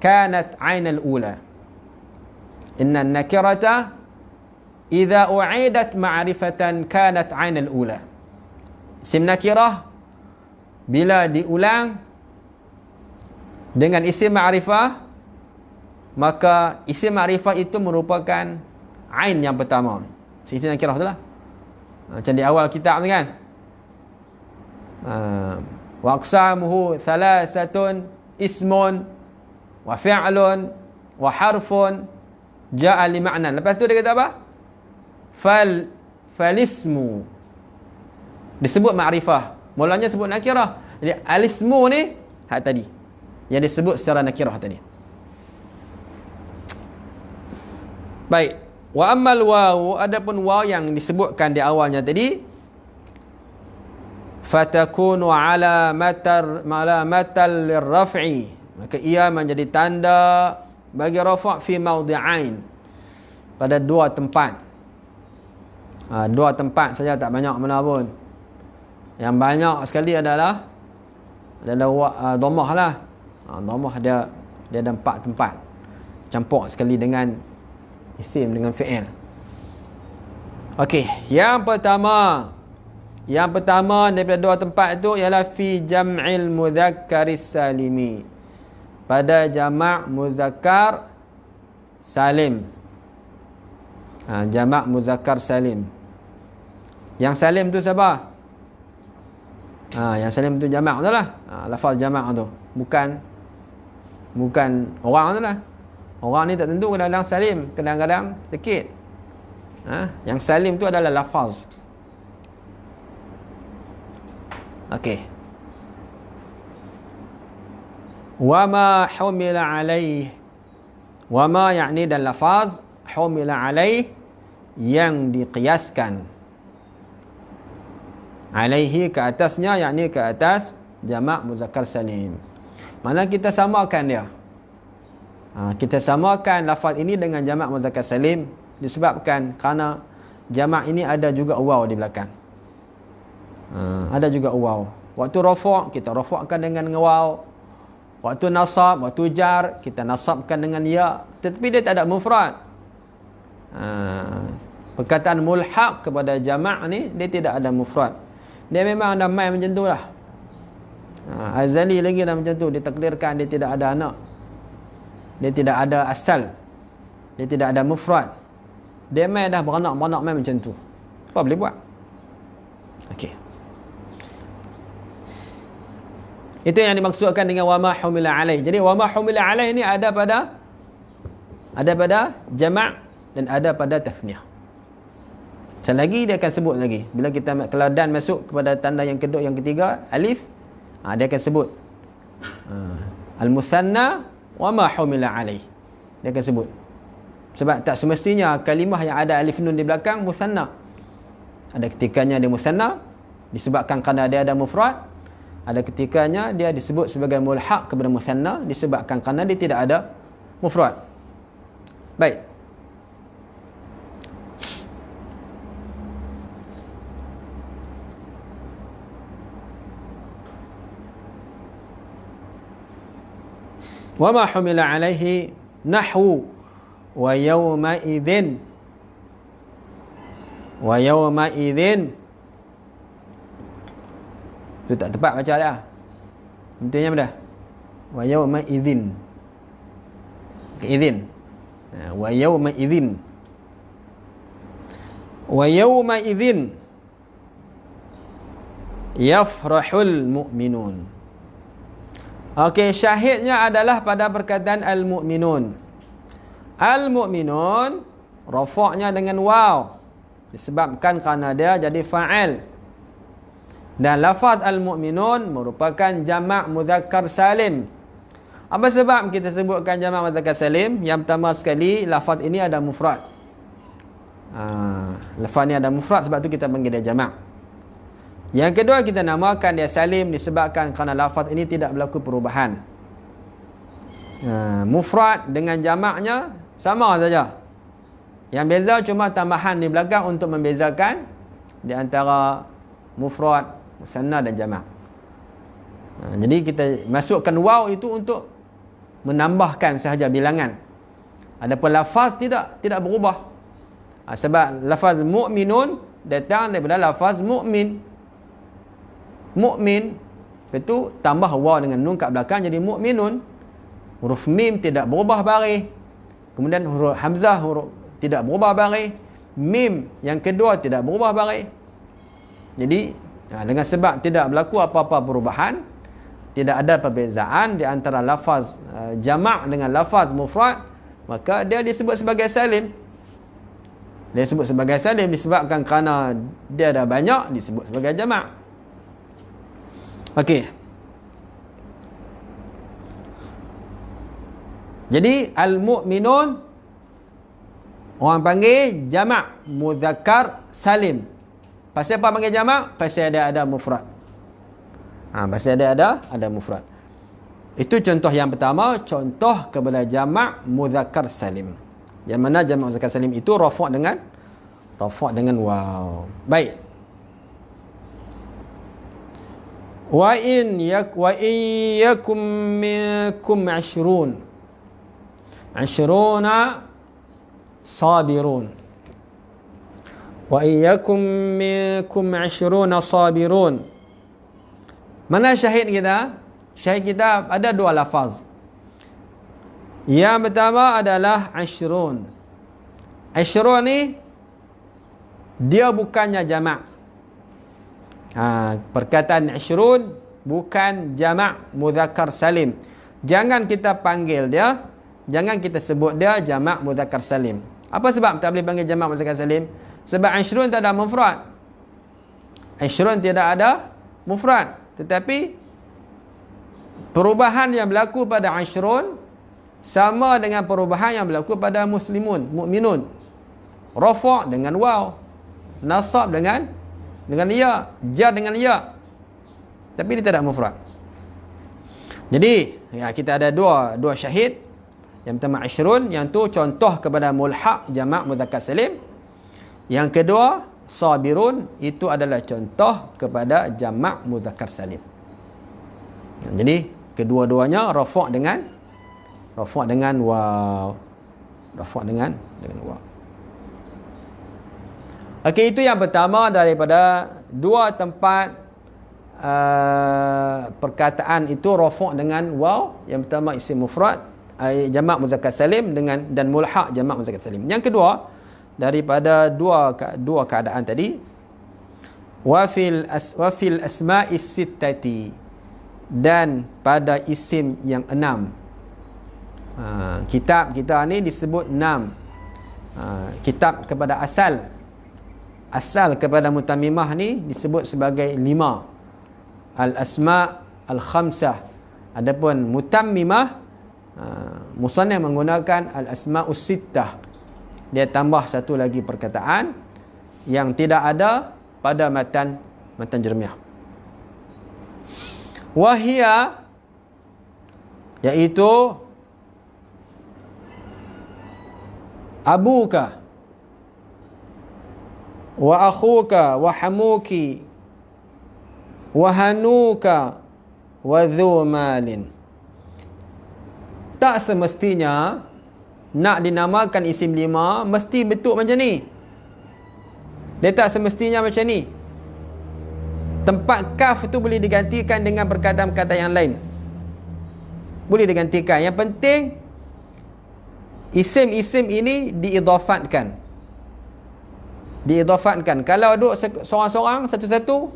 kanat 'ain al-ula. Inna nakirata idza u'idat ma'rifatan kanat 'ain al-ula. Isim nakirah bila diulang dengan isim ma'rifah, maka isim ma'rifah itu merupakan ain yang pertama. Isim nakirah tu lah. Macam di awal kitab tu kan. Wa aqsamuhu thalathatun ismun wa fi'lun wa harfun ja'a li ma'nan. Lepas tu dia kata apa? Falismu. Disebut ma'rifah. Mulanya sebut nakirah. Jadi alismu ni hak tadi, yang disebut secara nakirah tadi. Baik. Wa ammal waw, adapun waw yang disebutkan di awalnya tadi, fatakunu alamatal lirraf'i, maka ia menjadi tanda bagi rafa' fi mawdi'ain, pada dua tempat. Dua tempat saja, tak banyak mana pun. Yang banyak sekali adalah dhammah lah. Dhammah dia ada 4 tempat, campur sekali dengan isim dengan fi'il. Okey, yang pertama daripada dua tempat itu ialah fi jam'il mudzakkaris salimi. Pada jamak muzakkar salim. Jamak muzakkar salim. Yang salim tu siapa? Yang salim tu jamak tu lah. Lafaz jamak tu. Bukan orang tu lah. Orang ni tak tentu, kadang-kadang salim, kadang-kadang sikit. Yang salim tu adalah lafaz. Okey. Wama humila alaih. Wama yakni dan lafaz, humila alaih yang diqiyaskan. Alaihi ke atasnya, yakni ke atas jamak muzakkar salim. Mana kita samakan dia. Kita samakan lafaz ini dengan jamak muzakkar salim disebabkan kerana jamak ini ada juga waw di belakang. Ada juga waw. Waktu rafa' kita rafa'kan dengan waw. Waktu nasab, waktu jar kita nasabkan dengan ya. Tetapi dia tak ada mufrad. Perkataan mulhaq kepada jamak ni dia tidak ada mufrad. Dia memang ada mai macam tu lah. Azali lagi dah macam tu. Ditakdirkan dia tidak ada anak. Dia tidak ada asal. Dia tidak ada mufrad. Dia mai dah beranak-beranak mai macam tu. Apa boleh buat? Okey. Itu yang dimaksudkan dengan wama humila alaih. Jadi wama humila alaih ni ada pada jamak dan ada pada tathniyah. Selagi dia akan sebut lagi. Bila kita kalau dan masuk kepada tanda yang kedua, yang ketiga, alif, dia akan sebut al-muthanna wama humila alaih. Dia akan sebut. Sebab tak semestinya kalimah yang ada alif nun di belakang muthanna. Ada ketikanya dia muthanna disebabkan kerana dia ada mufrad. Ada ketikanya dia disebut sebagai mulhaq kepada muthanna disebabkan kerana dia tidak ada mufrad. Baik. Wa ma humila alaihi nahwu wa yawma idzin itu tak tepat baca dah. Betulnya apa dah? Wa yawma idzin. Idzin. Wa yawma idzin. Wa yawma idzin yafrahul mu'minun. Okey, syahidnya adalah pada perkataan al-mu'minun. Al-mu'minun rafa'nya dengan waw disebabkan kerana dia jadi fa'il. Dan lafaz al-mu'minun merupakan jamak muzakkar salim. Apa sebab kita sebutkan jamak muzakkar salim? Yang pertama sekali, lafaz ini ada mufrad. Lafaz ini ada mufrad, sebab tu kita panggil dia jamak. Yang kedua, kita namakan dia salim disebabkan kerana lafaz ini tidak berlaku perubahan. Mufrad dengan jamaknya sama saja. Yang beza cuma tambahan di belakang untuk membezakan di antara mufrad, musanna dan jamak. Jadi kita masukkan waw itu untuk menambahkan sahaja bilangan. Adapun lafaz tidak berubah. Sebab lafaz mu'minun datang daripada lafaz mu'min. Mu'min, itu tambah waw dengan nun kat belakang jadi mu'minun. Huruf mim tidak berubah baris. Kemudian huruf hamzah tidak berubah baris. Mim yang kedua tidak berubah baris. Jadi dengan sebab tidak berlaku apa-apa perubahan, tidak ada perbezaan di antara lafaz jamak dengan lafaz mufrad, maka dia disebut sebagai salim. Dia disebut sebagai salim disebabkan kerana dia ada banyak disebut sebagai jamak. Okey. Jadi al-mu'minun orang panggil jamak muzakkar salim. Pasal apa panggil jamak? Pasal dia ada mufrad. Pasal dia ada mufrad. Itu contoh yang pertama, contoh kepada jamak muzakkar salim. Yang mana jamak muzakkar salim itu rafa' dengan waw. Baik. Wa in yakum minkum 'ashrun. 'ashruna sabirun. Wa iyyakum minkum 'ashruna sabirun. Mana syahid kita? Syahid kita ada dua lafaz. Yang pertama adalah ashrun. Ashrun ni dia bukannya jamak. Perkataan ashrun bukan jamak mudzakkar salim. Jangan kita panggil dia, jangan kita sebut dia jamak mudzakkar salim. Apa sebab tak boleh panggil jamak mudzakkar salim? Sebab ashrun tak ada mufrad. Ashrun tidak ada mufrad. Tetapi perubahan yang berlaku pada ashrun sama dengan perubahan yang berlaku pada muslimun, mukminun. Rafa' dengan waw, nasab dengan ya, jar dengan ya. Tapi dia tak ada mufrad. Jadi, ya, kita ada dua syahid. Yang pertama ashrun, yang tu contoh kepada mulhaq jamak mudzakkar salim. Yang kedua sabirun, itu adalah contoh kepada jamak mudzakkar salim. Jadi, kedua-duanya rafa' dengan waw. Rafa' dengan waw. Okey, itu yang pertama daripada dua tempat perkataan itu rafa' dengan waw. Yang pertama isim mufrad jamak muzakkar salim dan mulhaq jamak muzakkar salim. Yang kedua daripada dua keadaan tadi, wa fil asma'is sittati, dan pada isim yang 6. Kitab kita ni disebut 6. Kitab kepada asal kepada mutammimah ni disebut sebagai 5. Al-asma' al-khamsah. Adapun mutammimah, musannif menggunakan al-asma'us sittah. Dia tambah satu lagi perkataan yang tidak ada pada matan jermiah. Wahia, iaitu abuka wa akhuka wa hamuki wa hanuka wa dhu malin. Tak semestinya nak dinamakan isim 5 mesti bentuk macam ni. Dia tak semestinya macam ni. Tempat kaf tu boleh digantikan dengan perkataan-perkataan yang lain. Boleh digantikan. Yang penting isim-isim ini diidhafatkan. Kalau duduk seorang-seorang, satu-satu,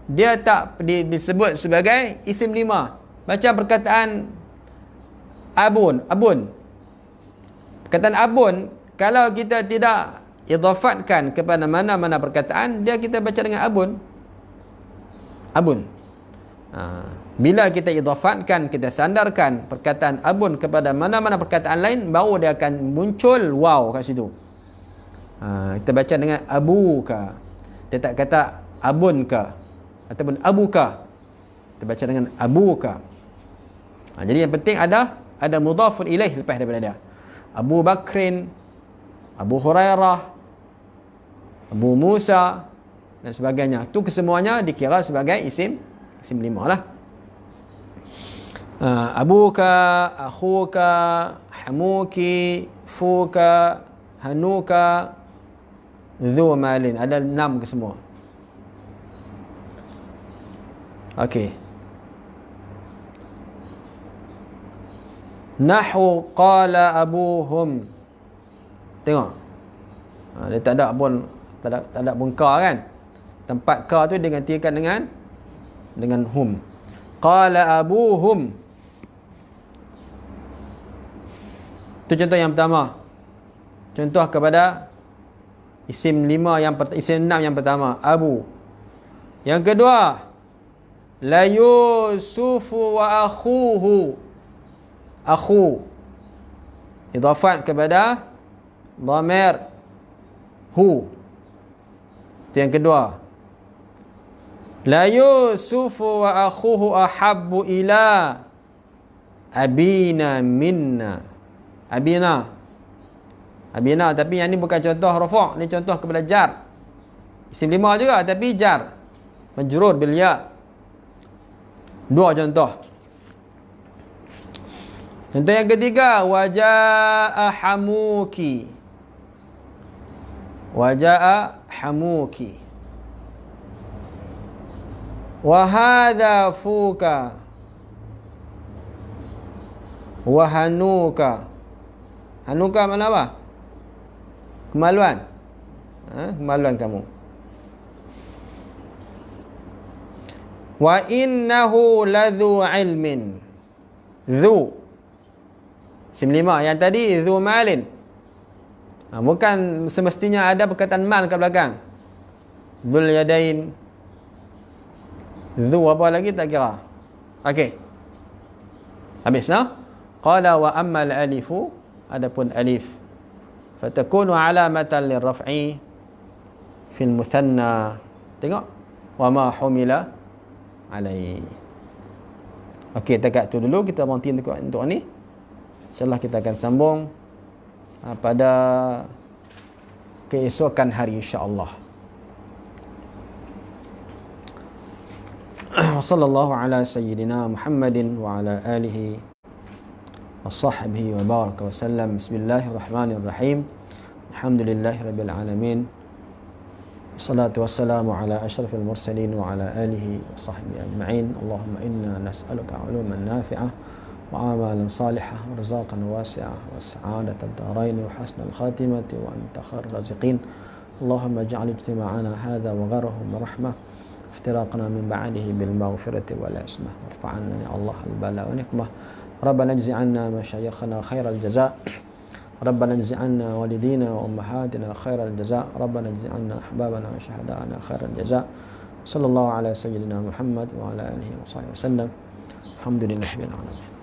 dia tak disebut sebagai isim 5. Macam perkataan abun. Perkataan abun, kalau kita tidak idhafatkan kepada mana-mana perkataan, dia kita baca dengan abun. Bila kita idhafatkan, kita sandarkan perkataan abun kepada mana-mana perkataan lain, baru dia akan muncul waw kat situ. Kita baca dengan abuka. Kita tak kata abunka ataupun abuka. Kita baca dengan abuka. Jadi yang penting ada mudhafun ilaih lepas daripada dia. Abu Bakrin, Abu Hurairah, Abu Musa dan sebagainya. Itu kesemuanya dikira sebagai isim 5 lah. Abuka, akhuka, hamuki, fuka, hanuka, dhu malin. Ada 6 ke semua. Okey. Nahu qala abuhum. Tengok. Dia tak ada pun, tak ada pun ka kan. Tempat ka tu digantikan dengan hum. Qala abuhum. Itu contoh yang pertama. Contoh kepada isim 6 yang pertama, abu. Yang kedua, la yusufu wa akhuhu. Akhu, idhafat kepada dhamir hu. Itu yang kedua. La yusufu wa akhuhu ahabbu ila abina minna. Abina, tapi yang ni bukan contoh rafa', ni contoh kepada jar. Isim 5 juga tapi jar, majrur bil ya. Dua contoh. Contoh yang ketiga, waja'a hamuki. Waja'a hamuki wa hadha fuka wa hanuka. Hanuka mana apa? Kemaluan. Kemaluan kamu. Wa innahu ladhu ilmin. Dhu isim 5. Yang tadi dhu malin. Bukan semestinya ada perkataan mal kat belakang. Dhul yadain. Dhu apa lagi tak kira. Okey. Habis nah? Qala wa ammal alifu, adapun alif, fatakunu alamatan lirraf'i fil muthanna. Tengok, wa ma humila alai. Okey, dekat tu dulu kita berhenti untuk ni. InsyaAllah kita akan sambung pada keesokan hari insya-Allah. Wassallallahu ala sayyidina Muhammadin wa ala alihi wa sahbihi wa baraka wa sallam. Bismillahirrahmanirrahim. Alhamdulillahi rabbil alamin. Wassalatu wassalamu ala asyrafil mursalin wa ala alihi wa sahbihi ajma'in. Allahumma inna nas'aluka 'uluman nafi'ah wa amalan salihah wa rizqan wasi'ah wa sa'adatan darain wa husnal khatimati wa anta khairur raziqin. Allahumma ij'al ijtima'ana hadha wa gharahum rahmah, افتراقنا من بعده بالمغفرة والعصمة، وارفع عنا يا الله البلاء والنقمة. ربنا اجزي عنا مشايخنا خير الجزاء، ربنا اجزي عنا والدينا وأمهاتنا خير الجزاء، ربنا اجزي عنا أحبابنا وشهداءنا خير الجزاء. صلى الله على سيدنا محمد وعلى آله وصحبه وسلم. الحمد لله رب العالمين.